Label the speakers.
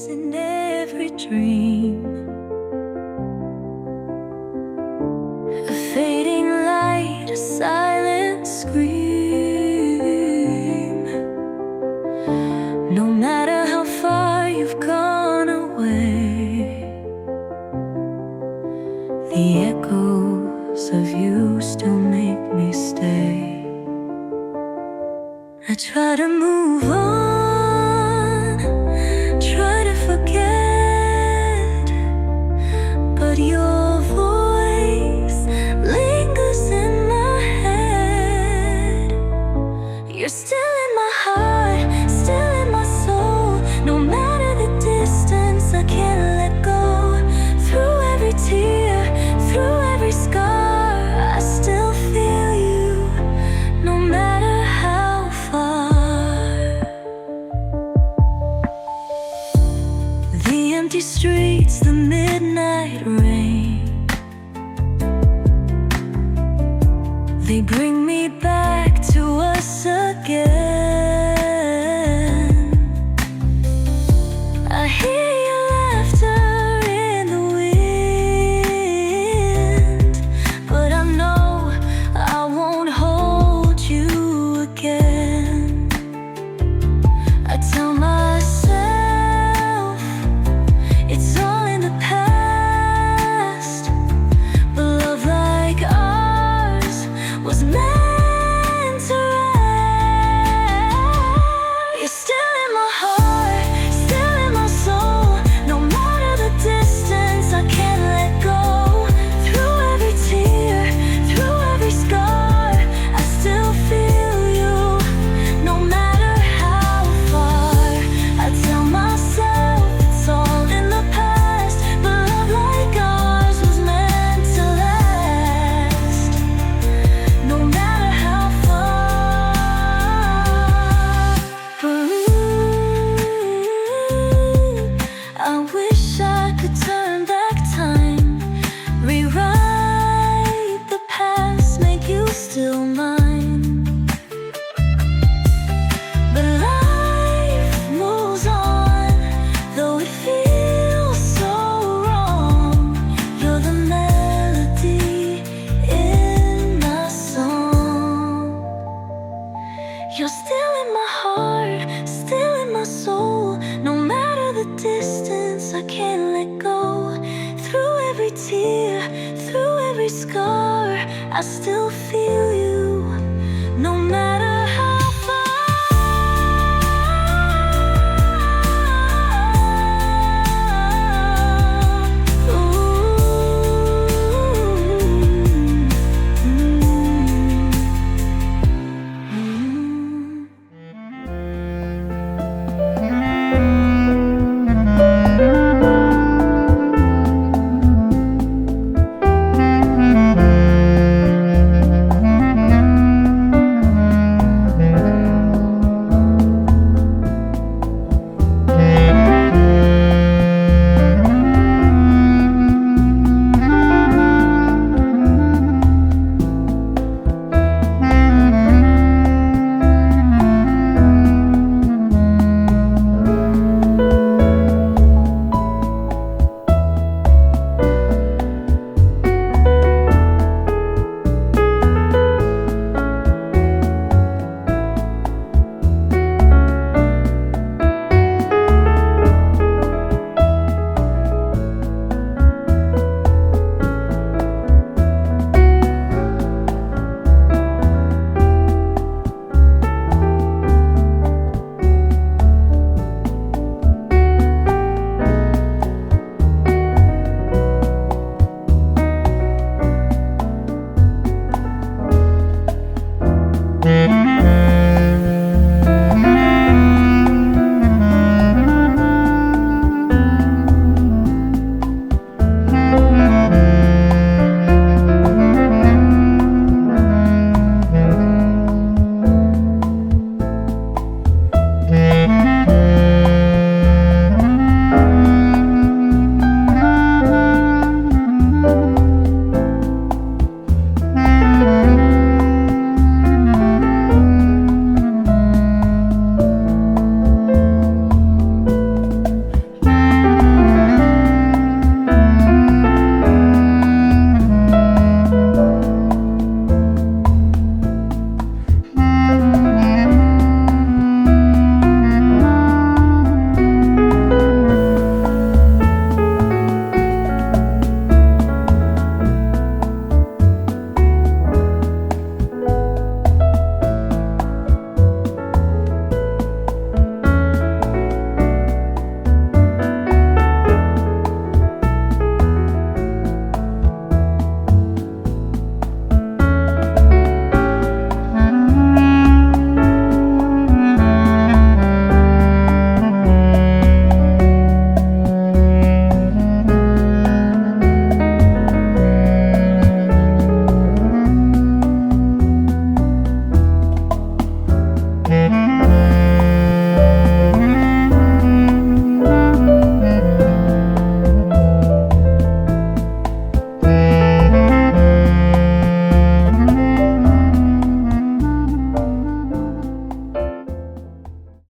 Speaker 1: face in every dream. A fading light, a silent scream. No matter how far you've gone away, the echoes of you still make me stay. I try to move on, try to forget, but your voice lingers in my head. You're still in my heart, still in my soul. No matter the distance, I can't let go. Through every tear, through every scar, I still feel you, no matter how far. The empty streets, the midnight rain, they bring me back to us again. I hear your laughter in the wind, but I know I won't hold you again. I tell myself it's all in the past, but love like ours was meant to last. You're still in my heart, still in my soul. No matter the distance, I can't let go. Through every tear, through every scar, I still feel you, no matter how far. I tell myself it's all in the past, but love like ours was meant to last, no matter how far. I wish I could turn back time, rewrite the past, make you still mine. But life moves on, though it feels so wrong. You're the melody in my song. You're still in my heart, still in my soul. No matter the distance, I can't let go. Through every tear, through every scar, I still feel you.